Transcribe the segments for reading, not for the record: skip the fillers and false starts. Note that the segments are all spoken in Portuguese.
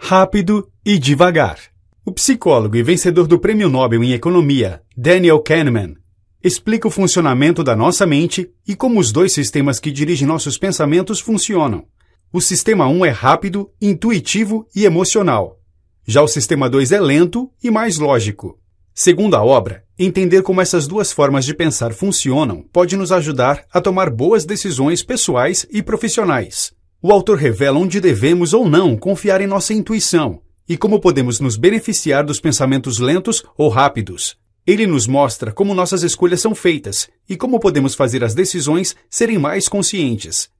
rápido e devagar. O psicólogo e vencedor do Prêmio Nobel em Economia, Daniel Kahneman, explica o funcionamento da nossa mente e como os dois sistemas que dirigem nossos pensamentos funcionam. O sistema 1 é rápido, intuitivo e emocional. Já o sistema 2 é lento e mais lógico. Segundo a obra, entender como essas duas formas de pensar funcionam pode nos ajudar a tomar boas decisões pessoais e profissionais. O autor revela onde devemos ou não confiar em nossa intuição e como podemos nos beneficiar dos pensamentos lentos ou rápidos. Ele nos mostra como nossas escolhas são feitas e como podemos fazer as decisões serem mais conscientes.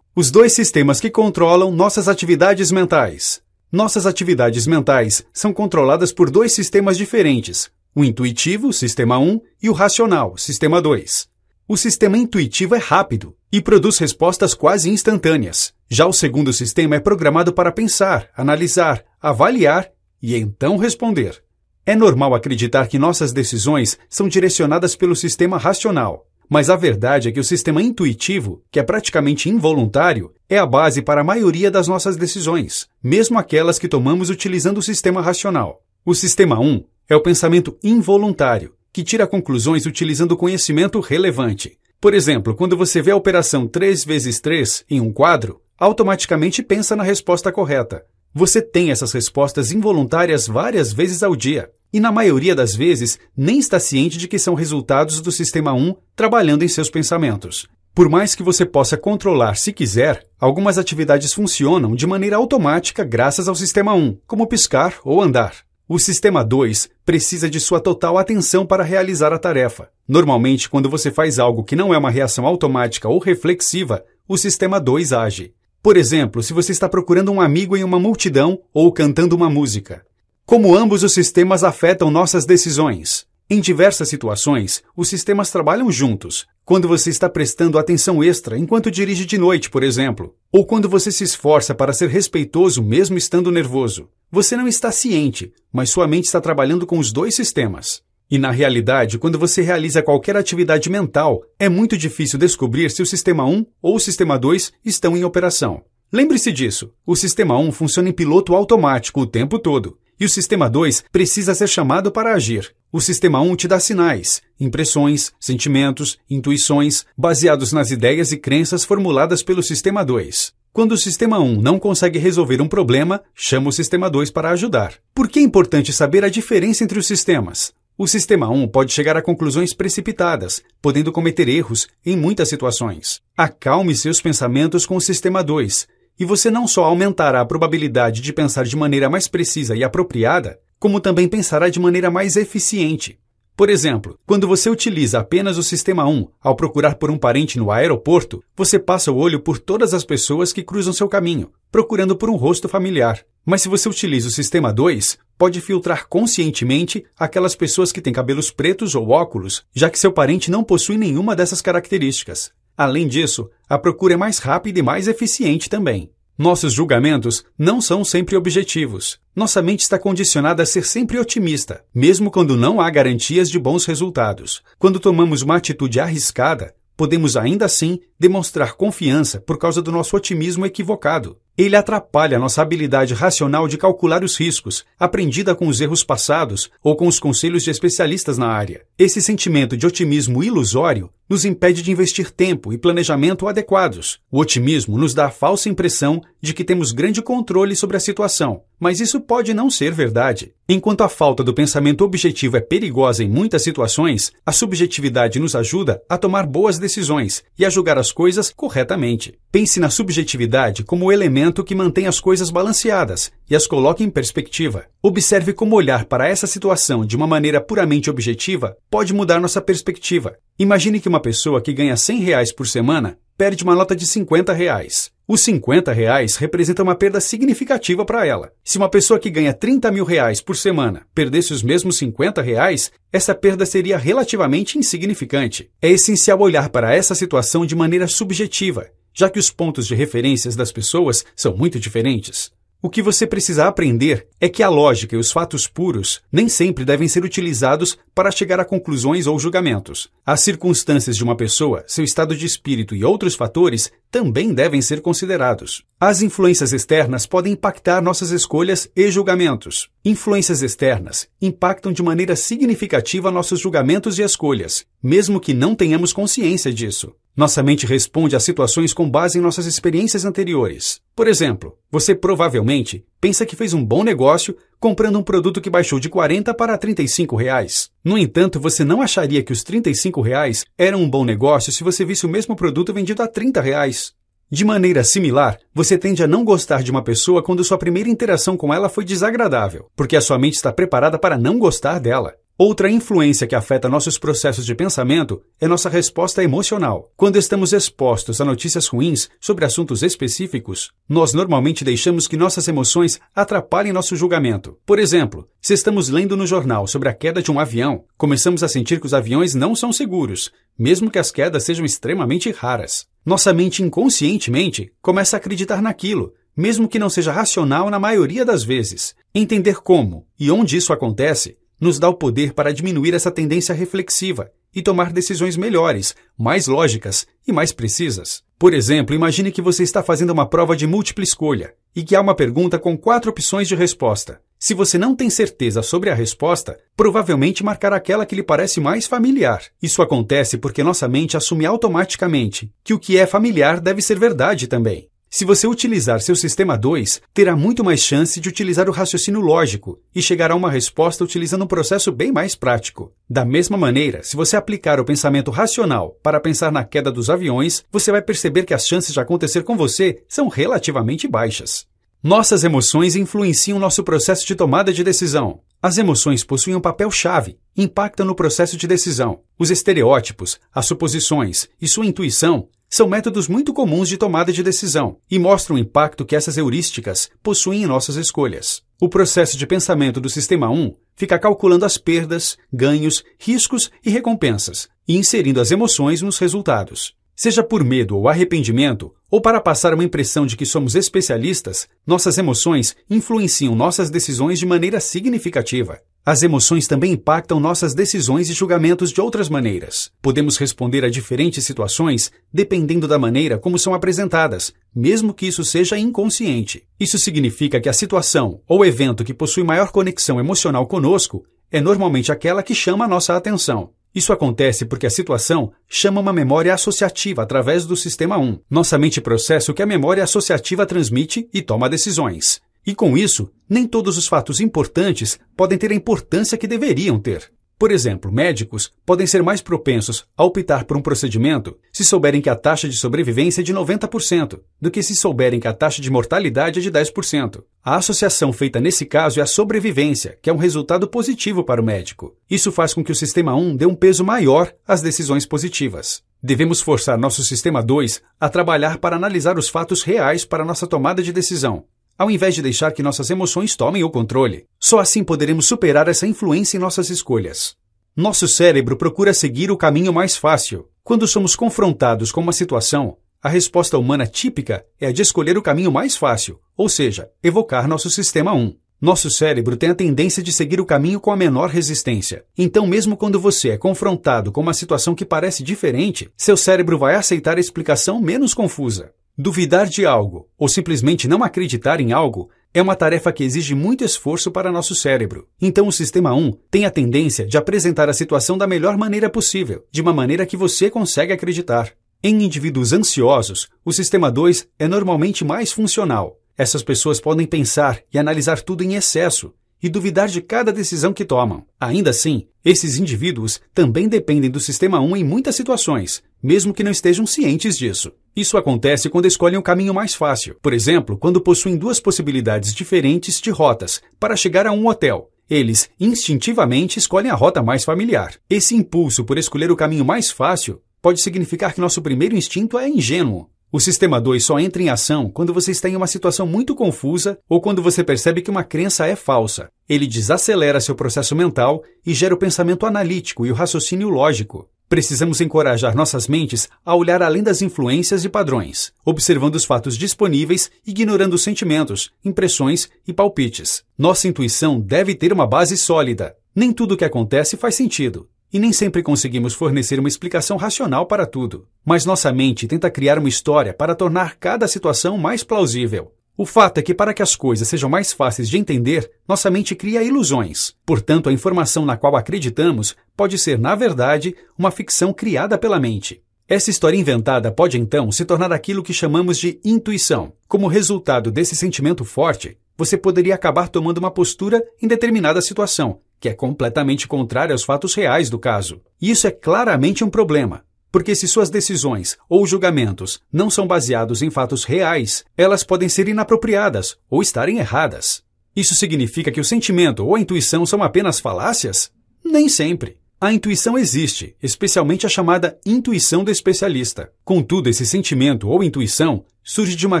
Os dois sistemas que controlam nossas atividades mentais. Nossas atividades mentais são controladas por dois sistemas diferentes, o intuitivo, sistema 1, e o racional, sistema 2. O sistema intuitivo é rápido e produz respostas quase instantâneas. Já o segundo sistema é programado para pensar, analisar, avaliar e então responder. É normal acreditar que nossas decisões são direcionadas pelo sistema racional, mas a verdade é que o sistema intuitivo, que é praticamente involuntário, é a base para a maioria das nossas decisões, mesmo aquelas que tomamos utilizando o sistema racional. O sistema 1 é o pensamento involuntário, que tira conclusões utilizando o conhecimento relevante. Por exemplo, quando você vê a operação 3 vezes 3 em um quadro, automaticamente pensa na resposta correta. Você tem essas respostas involuntárias várias vezes ao dia, e na maioria das vezes nem está ciente de que são resultados do sistema 1 trabalhando em seus pensamentos. Por mais que você possa controlar se quiser, algumas atividades funcionam de maneira automática graças ao sistema 1, como piscar ou andar. O sistema 2 precisa de sua total atenção para realizar a tarefa. Normalmente, quando você faz algo que não é uma reação automática ou reflexiva, o sistema 2 age. Por exemplo, se você está procurando um amigo em uma multidão ou cantando uma música. Como ambos os sistemas afetam nossas decisões? Em diversas situações, os sistemas trabalham juntos. Quando você está prestando atenção extra enquanto dirige de noite, por exemplo, ou quando você se esforça para ser respeitoso mesmo estando nervoso. Você não está ciente, mas sua mente está trabalhando com os dois sistemas. E na realidade, quando você realiza qualquer atividade mental, é muito difícil descobrir se o sistema 1 ou o sistema 2 estão em operação. Lembre-se disso, o sistema 1 funciona em piloto automático o tempo todo, e o sistema 2 precisa ser chamado para agir. O sistema 1 te dá sinais, impressões, sentimentos, intuições, baseados nas ideias e crenças formuladas pelo sistema 2. Quando o sistema 1 não consegue resolver um problema, chama o sistema 2 para ajudar. Por que é importante saber a diferença entre os sistemas? O sistema 1 pode chegar a conclusões precipitadas, podendo cometer erros em muitas situações. Acalme seus pensamentos com o sistema 2, e você não só aumentará a probabilidade de pensar de maneira mais precisa e apropriada, como também pensará de maneira mais eficiente. Por exemplo, quando você utiliza apenas o sistema 1 ao procurar por um parente no aeroporto, você passa o olho por todas as pessoas que cruzam seu caminho, procurando por um rosto familiar. Mas se você utiliza o sistema 2, pode filtrar conscientemente aquelas pessoas que têm cabelos pretos ou óculos, já que seu parente não possui nenhuma dessas características. Além disso, a procura é mais rápida e mais eficiente também. Nossos julgamentos não são sempre objetivos. Nossa mente está condicionada a ser sempre otimista, mesmo quando não há garantias de bons resultados. Quando tomamos uma atitude arriscada, podemos ainda assim demonstrar confiança por causa do nosso otimismo equivocado. Ele atrapalha nossa habilidade racional de calcular os riscos, aprendida com os erros passados ou com os conselhos de especialistas na área. Esse sentimento de otimismo ilusório nos impede de investir tempo e planejamento adequados. O otimismo nos dá a falsa impressão de que temos grande controle sobre a situação, mas isso pode não ser verdade. Enquanto a falta do pensamento objetivo é perigosa em muitas situações, a subjetividade nos ajuda a tomar boas decisões e a julgar as coisas corretamente. Pense na subjetividade como o elemento que mantém as coisas balanceadas e as coloca em perspectiva. Observe como olhar para essa situação de uma maneira puramente objetiva pode mudar nossa perspectiva. Imagine que uma pessoa que ganha R$100 por semana perde uma nota de R$50. Os R$50 representam uma perda significativa para ela. Se uma pessoa que ganha R$30 mil por semana perdesse os mesmos R$50, essa perda seria relativamente insignificante. É essencial olhar para essa situação de maneira subjetiva, já que os pontos de referências das pessoas são muito diferentes. O que você precisa aprender é que a lógica e os fatos puros nem sempre devem ser utilizados para chegar a conclusões ou julgamentos. As circunstâncias de uma pessoa, seu estado de espírito e outros fatores também devem ser considerados. As influências externas podem impactar nossas escolhas e julgamentos. Influências externas impactam de maneira significativa nossos julgamentos e escolhas, mesmo que não tenhamos consciência disso. Nossa mente responde a situações com base em nossas experiências anteriores. Por exemplo, você provavelmente pensa que fez um bom negócio comprando um produto que baixou de 40 para 35 reais. No entanto, você não acharia que os 35 reais eram um bom negócio se você visse o mesmo produto vendido a 30 reais. De maneira similar, você tende a não gostar de uma pessoa quando sua primeira interação com ela foi desagradável, porque a sua mente está preparada para não gostar dela. Outra influência que afeta nossos processos de pensamento é nossa resposta emocional. Quando estamos expostos a notícias ruins sobre assuntos específicos, nós normalmente deixamos que nossas emoções atrapalhem nosso julgamento. Por exemplo, se estamos lendo no jornal sobre a queda de um avião, começamos a sentir que os aviões não são seguros, mesmo que as quedas sejam extremamente raras. Nossa mente inconscientemente começa a acreditar naquilo, mesmo que não seja racional na maioria das vezes. Entender como e onde isso acontece nos dá o poder para diminuir essa tendência reflexiva e tomar decisões melhores, mais lógicas e mais precisas. Por exemplo, imagine que você está fazendo uma prova de múltipla escolha e que há uma pergunta com 4 opções de resposta. Se você não tem certeza sobre a resposta, provavelmente marcará aquela que lhe parece mais familiar. Isso acontece porque nossa mente assume automaticamente que o que é familiar deve ser verdade também. Se você utilizar seu sistema 2, terá muito mais chance de utilizar o raciocínio lógico e chegar a uma resposta utilizando um processo bem mais prático. Da mesma maneira, se você aplicar o pensamento racional para pensar na queda dos aviões, você vai perceber que as chances de acontecer com você são relativamente baixas. Nossas emoções influenciam nosso processo de tomada de decisão. As emoções possuem um papel-chave, impactam no processo de decisão. Os estereótipos, as suposições e sua intuição são métodos muito comuns de tomada de decisão e mostram o impacto que essas heurísticas possuem em nossas escolhas. O processo de pensamento do Sistema 1 fica calculando as perdas, ganhos, riscos e recompensas e inserindo as emoções nos resultados. Seja por medo ou arrependimento, ou para passar uma impressão de que somos especialistas, nossas emoções influenciam nossas decisões de maneira significativa. As emoções também impactam nossas decisões e julgamentos de outras maneiras. Podemos responder a diferentes situações dependendo da maneira como são apresentadas, mesmo que isso seja inconsciente. Isso significa que a situação ou evento que possui maior conexão emocional conosco é normalmente aquela que chama a nossa atenção. Isso acontece porque a situação chama uma memória associativa através do Sistema 1. Nossa mente processa o que a memória associativa transmite e toma decisões. E com isso, nem todos os fatos importantes podem ter a importância que deveriam ter. Por exemplo, médicos podem ser mais propensos a optar por um procedimento se souberem que a taxa de sobrevivência é de 90%, do que se souberem que a taxa de mortalidade é de 10%. A associação feita nesse caso é a sobrevivência, que é um resultado positivo para o médico. Isso faz com que o Sistema 1 dê um peso maior às decisões positivas. Devemos forçar nosso Sistema 2 a trabalhar para analisar os fatos reais para nossa tomada de decisão, ao invés de deixar que nossas emoções tomem o controle. Só assim poderemos superar essa influência em nossas escolhas. Nosso cérebro procura seguir o caminho mais fácil. Quando somos confrontados com uma situação, a resposta humana típica é a de escolher o caminho mais fácil, ou seja, evocar nosso Sistema 1. Nosso cérebro tem a tendência de seguir o caminho com a menor resistência. Então, mesmo quando você é confrontado com uma situação que parece diferente, seu cérebro vai aceitar a explicação menos confusa. Duvidar de algo, ou simplesmente não acreditar em algo, é uma tarefa que exige muito esforço para nosso cérebro. Então o Sistema 1 tem a tendência de apresentar a situação da melhor maneira possível, de uma maneira que você consegue acreditar. Em indivíduos ansiosos, o Sistema 2 é normalmente mais funcional. Essas pessoas podem pensar e analisar tudo em excesso e duvidar de cada decisão que tomam. Ainda assim, esses indivíduos também dependem do Sistema 1 em muitas situações, mesmo que não estejam cientes disso. Isso acontece quando escolhem o caminho mais fácil. Por exemplo, quando possuem 2 possibilidades diferentes de rotas para chegar a um hotel. Eles, instintivamente, escolhem a rota mais familiar. Esse impulso por escolher o caminho mais fácil pode significar que nosso primeiro instinto é ingênuo. O Sistema 2 só entra em ação quando você está em uma situação muito confusa ou quando você percebe que uma crença é falsa. Ele desacelera seu processo mental e gera o pensamento analítico e o raciocínio lógico. Precisamos encorajar nossas mentes a olhar além das influências e padrões, observando os fatos disponíveis, ignorando os sentimentos, impressões e palpites. Nossa intuição deve ter uma base sólida. Nem tudo o que acontece faz sentido, e nem sempre conseguimos fornecer uma explicação racional para tudo. Mas nossa mente tenta criar uma história para tornar cada situação mais plausível. O fato é que para que as coisas sejam mais fáceis de entender, nossa mente cria ilusões. Portanto, a informação na qual acreditamos pode ser, na verdade, uma ficção criada pela mente. Essa história inventada pode, então, se tornar aquilo que chamamos de intuição. Como resultado desse sentimento forte, você poderia acabar tomando uma postura em determinada situação, que é completamente contrária aos fatos reais do caso. E isso é claramente um problema. Porque se suas decisões ou julgamentos não são baseados em fatos reais, elas podem ser inapropriadas ou estarem erradas. Isso significa que o sentimento ou a intuição são apenas falácias? Nem sempre. A intuição existe, especialmente a chamada intuição do especialista. Contudo, esse sentimento ou intuição surge de uma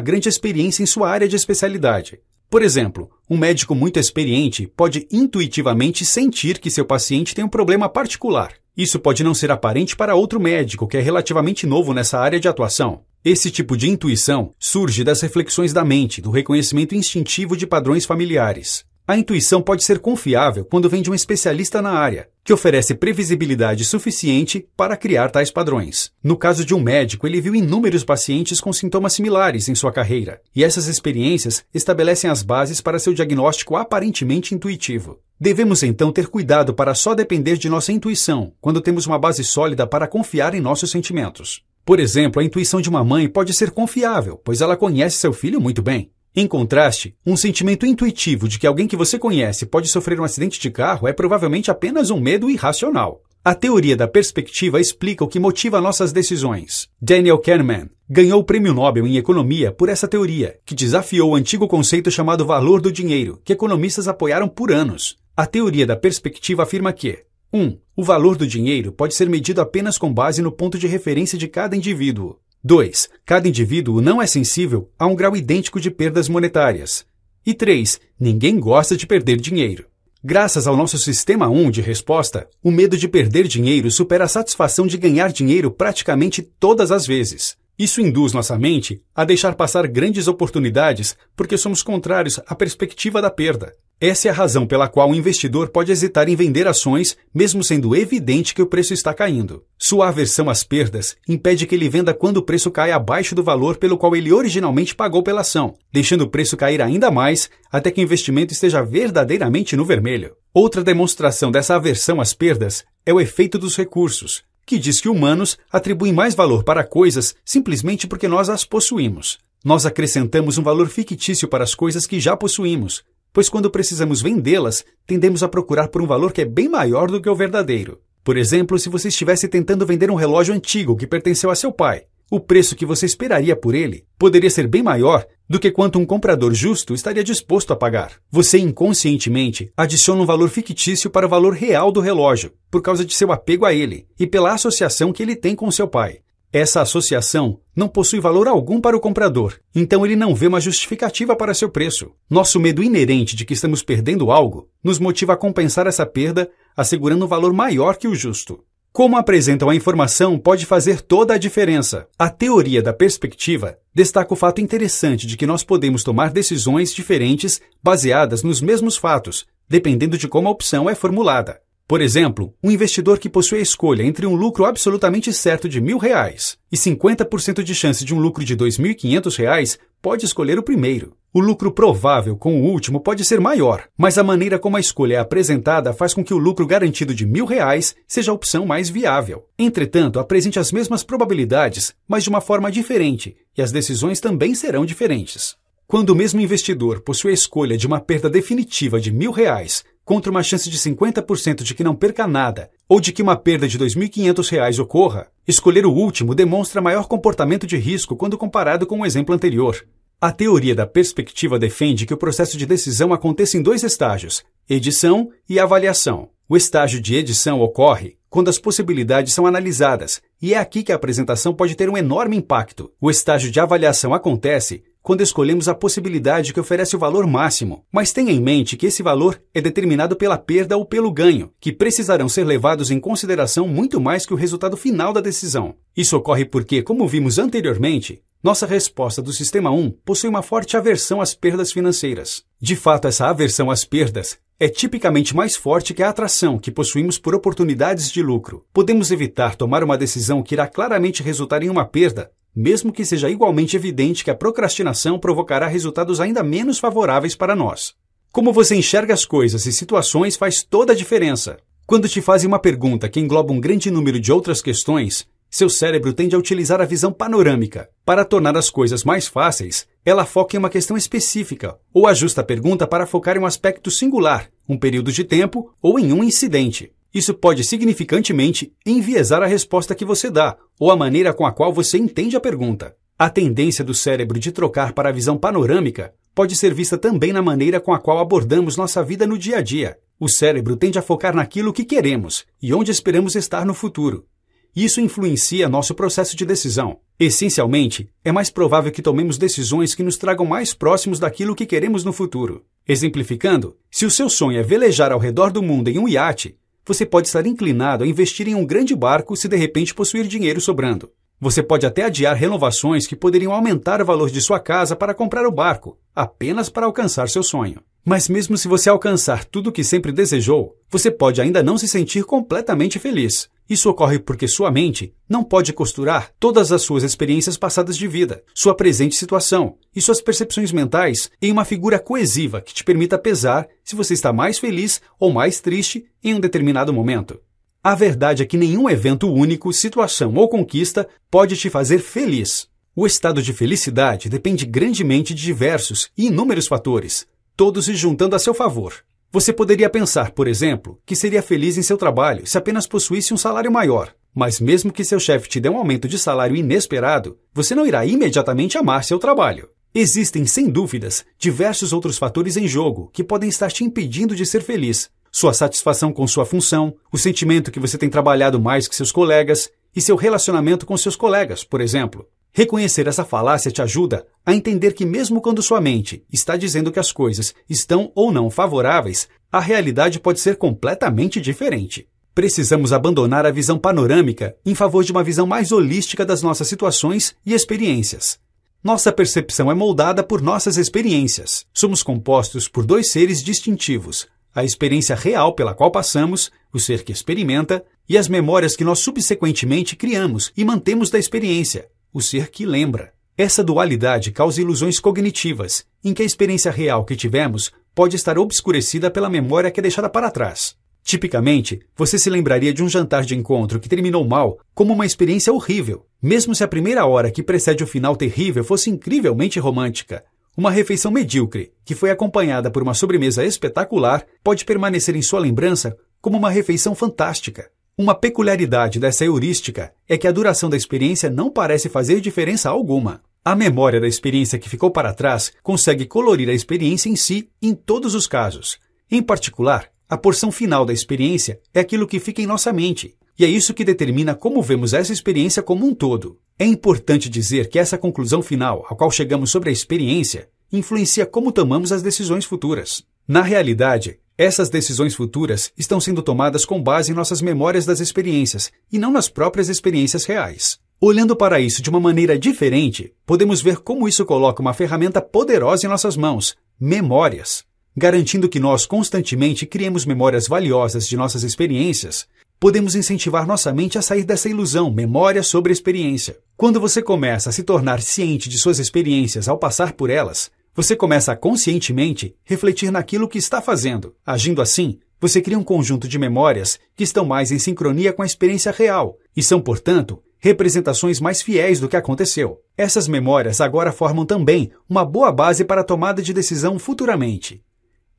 grande experiência em sua área de especialidade. Por exemplo, um médico muito experiente pode intuitivamente sentir que seu paciente tem um problema particular. Isso pode não ser aparente para outro médico que é relativamente novo nessa área de atuação. Esse tipo de intuição surge das reflexões da mente, do reconhecimento instintivo de padrões familiares. A intuição pode ser confiável quando vem de um especialista na área, que oferece previsibilidade suficiente para criar tais padrões. No caso de um médico, ele viu inúmeros pacientes com sintomas similares em sua carreira, e essas experiências estabelecem as bases para seu diagnóstico aparentemente intuitivo. Devemos então ter cuidado para só depender de nossa intuição, quando temos uma base sólida para confiar em nossos sentimentos. Por exemplo, a intuição de uma mãe pode ser confiável, pois ela conhece seu filho muito bem. Em contraste, um sentimento intuitivo de que alguém que você conhece pode sofrer um acidente de carro é provavelmente apenas um medo irracional. A teoria da perspectiva explica o que motiva nossas decisões. Daniel Kahneman ganhou o Prêmio Nobel em Economia por essa teoria, que desafiou o antigo conceito chamado valor do dinheiro, que economistas apoiaram por anos. A teoria da perspectiva afirma que 1. O valor do dinheiro pode ser medido apenas com base no ponto de referência de cada indivíduo. 2. Cada indivíduo não é sensível a um grau idêntico de perdas monetárias. E 3. Ninguém gosta de perder dinheiro. Graças ao nosso sistema 1 de resposta, o medo de perder dinheiro supera a satisfação de ganhar dinheiro praticamente todas as vezes. Isso induz nossa mente a deixar passar grandes oportunidades porque somos contrários à perspectiva da perda. Essa é a razão pela qual o investidor pode hesitar em vender ações, mesmo sendo evidente que o preço está caindo. Sua aversão às perdas impede que ele venda quando o preço cai abaixo do valor pelo qual ele originalmente pagou pela ação, deixando o preço cair ainda mais até que o investimento esteja verdadeiramente no vermelho. Outra demonstração dessa aversão às perdas é o efeito dos recursos, que diz que humanos atribuem mais valor para coisas simplesmente porque nós as possuímos. Nós acrescentamos um valor fictício para as coisas que já possuímos, pois quando precisamos vendê-las, tendemos a procurar por um valor que é bem maior do que o verdadeiro. Por exemplo, se você estivesse tentando vender um relógio antigo que pertenceu a seu pai, o preço que você esperaria por ele poderia ser bem maior do que quanto um comprador justo estaria disposto a pagar. Você inconscientemente adiciona um valor fictício para o valor real do relógio, por causa de seu apego a ele e pela associação que ele tem com seu pai. Essa associação não possui valor algum para o comprador, então ele não vê uma justificativa para seu preço. Nosso medo inerente de que estamos perdendo algo nos motiva a compensar essa perda, assegurando um valor maior que o justo. Como apresentam a informação pode fazer toda a diferença. A teoria da perspectiva destaca o fato interessante de que nós podemos tomar decisões diferentes baseadas nos mesmos fatos, dependendo de como a opção é formulada. Por exemplo, um investidor que possui a escolha entre um lucro absolutamente certo de R$1.000 e 50% de chance de um lucro de R$2.500 pode escolher o primeiro. O lucro provável com o último pode ser maior, mas a maneira como a escolha é apresentada faz com que o lucro garantido de R$1.000 seja a opção mais viável. Entretanto, apresente as mesmas probabilidades, mas de uma forma diferente, e as decisões também serão diferentes. Quando o mesmo investidor possui a escolha de uma perda definitiva de R$1.000 contra uma chance de 50% de que não perca nada, ou de que uma perda de R$2.500 ocorra, escolher o último demonstra maior comportamento de risco quando comparado com o exemplo anterior. A teoria da perspectiva defende que o processo de decisão aconteça em dois estágios, edição e avaliação. O estágio de edição ocorre quando as possibilidades são analisadas, e é aqui que a apresentação pode ter um enorme impacto. O estágio de avaliação acontece quando escolhemos a possibilidade que oferece o valor máximo, mas tenha em mente que esse valor é determinado pela perda ou pelo ganho, que precisarão ser levados em consideração muito mais que o resultado final da decisão. Isso ocorre porque, como vimos anteriormente, nossa resposta do Sistema 1 possui uma forte aversão às perdas financeiras. De fato, essa aversão às perdas é tipicamente mais forte que a atração que possuímos por oportunidades de lucro. Podemos evitar tomar uma decisão que irá claramente resultar em uma perda, mesmo que seja igualmente evidente que a procrastinação provocará resultados ainda menos favoráveis para nós. Como você enxerga as coisas e situações faz toda a diferença. Quando te fazem uma pergunta que engloba um grande número de outras questões, seu cérebro tende a utilizar a visão panorâmica. Para tornar as coisas mais fáceis, ela foca em uma questão específica, ou ajusta a pergunta para focar em um aspecto singular, um período de tempo ou em um incidente. Isso pode significantemente enviesar a resposta que você dá, ou a maneira com a qual você entende a pergunta. A tendência do cérebro de trocar para a visão panorâmica pode ser vista também na maneira com a qual abordamos nossa vida no dia a dia. O cérebro tende a focar naquilo que queremos e onde esperamos estar no futuro. Isso influencia nosso processo de decisão. Essencialmente, é mais provável que tomemos decisões que nos tragam mais próximos daquilo que queremos no futuro. Exemplificando, se o seu sonho é velejar ao redor do mundo em um iate, você pode estar inclinado a investir em um grande barco se de repente possuir dinheiro sobrando. Você pode até adiar renovações que poderiam aumentar o valor de sua casa para comprar o barco, apenas para alcançar seu sonho. Mas mesmo se você alcançar tudo o que sempre desejou, você pode ainda não se sentir completamente feliz. Isso ocorre porque sua mente não pode costurar todas as suas experiências passadas de vida, sua presente situação e suas percepções mentais em uma figura coesiva que te permita pesar se você está mais feliz ou mais triste em um determinado momento. A verdade é que nenhum evento único, situação ou conquista pode te fazer feliz. O estado de felicidade depende grandemente de diversos e inúmeros fatores, todos se juntando a seu favor. Você poderia pensar, por exemplo, que seria feliz em seu trabalho se apenas possuísse um salário maior. Mas mesmo que seu chefe te dê um aumento de salário inesperado, você não irá imediatamente amar seu trabalho. Existem, sem dúvidas, diversos outros fatores em jogo que podem estar te impedindo de ser feliz. Sua satisfação com sua função, o sentimento que você tem trabalhado mais que seus colegas e seu relacionamento com seus colegas, por exemplo. Reconhecer essa falácia te ajuda a entender que mesmo quando sua mente está dizendo que as coisas estão ou não favoráveis, a realidade pode ser completamente diferente. Precisamos abandonar a visão panorâmica em favor de uma visão mais holística das nossas situações e experiências. Nossa percepção é moldada por nossas experiências. Somos compostos por dois seres distintivos: a experiência real pela qual passamos, o ser que experimenta, e as memórias que nós subsequentemente criamos e mantemos da experiência, o ser que lembra. Essa dualidade causa ilusões cognitivas, em que a experiência real que tivemos pode estar obscurecida pela memória que é deixada para trás. Tipicamente, você se lembraria de um jantar de encontro que terminou mal como uma experiência horrível, mesmo se a primeira hora que precede o final terrível fosse incrivelmente romântica. Uma refeição medíocre, que foi acompanhada por uma sobremesa espetacular, pode permanecer em sua lembrança como uma refeição fantástica. Uma peculiaridade dessa heurística é que a duração da experiência não parece fazer diferença alguma. A memória da experiência que ficou para trás consegue colorir a experiência em si em todos os casos. Em particular, a porção final da experiência é aquilo que fica em nossa mente, e é isso que determina como vemos essa experiência como um todo. É importante dizer que essa conclusão final, a qual chegamos sobre a experiência, influencia como tomamos as decisões futuras. Na realidade, essas decisões futuras estão sendo tomadas com base em nossas memórias das experiências e não nas próprias experiências reais. Olhando para isso de uma maneira diferente, podemos ver como isso coloca uma ferramenta poderosa em nossas mãos: memórias. Garantindo que nós constantemente criemos memórias valiosas de nossas experiências, podemos incentivar nossa mente a sair dessa ilusão, memória sobre experiência. Quando você começa a se tornar ciente de suas experiências ao passar por elas, você começa a conscientemente refletir naquilo que está fazendo. Agindo assim, você cria um conjunto de memórias que estão mais em sincronia com a experiência real e são, portanto, representações mais fiéis do que aconteceu. Essas memórias agora formam também uma boa base para a tomada de decisão futuramente.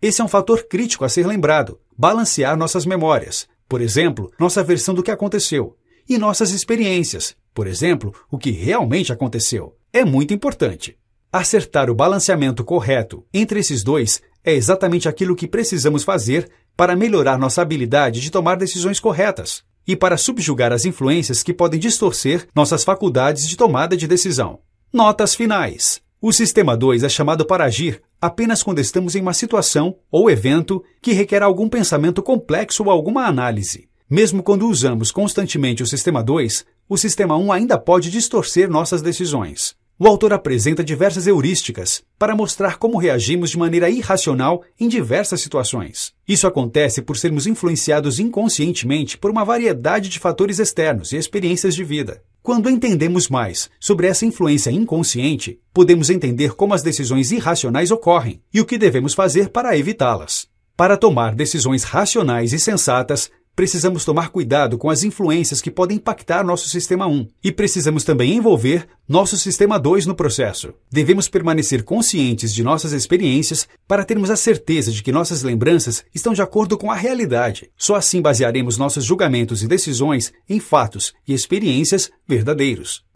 Esse é um fator crítico a ser lembrado: balancear nossas memórias, por exemplo, nossa versão do que aconteceu, e nossas experiências, por exemplo, o que realmente aconteceu. É muito importante. Acertar o balanceamento correto entre esses dois é exatamente aquilo que precisamos fazer para melhorar nossa habilidade de tomar decisões corretas e para subjugar as influências que podem distorcer nossas faculdades de tomada de decisão. Notas finais. O sistema 2 é chamado para agir apenas quando estamos em uma situação ou evento que requer algum pensamento complexo ou alguma análise. Mesmo quando usamos constantemente o sistema 2, o sistema 1 ainda pode distorcer nossas decisões. O autor apresenta diversas heurísticas para mostrar como reagimos de maneira irracional em diversas situações. Isso acontece por sermos influenciados inconscientemente por uma variedade de fatores externos e experiências de vida. Quando entendemos mais sobre essa influência inconsciente, podemos entender como as decisões irracionais ocorrem e o que devemos fazer para evitá-las. Para tomar decisões racionais e sensatas, precisamos tomar cuidado com as influências que podem impactar nosso sistema 1 e precisamos também envolver nosso sistema 2 no processo. Devemos permanecer conscientes de nossas experiências para termos a certeza de que nossas lembranças estão de acordo com a realidade. Só assim basearemos nossos julgamentos e decisões em fatos e experiências verdadeiros.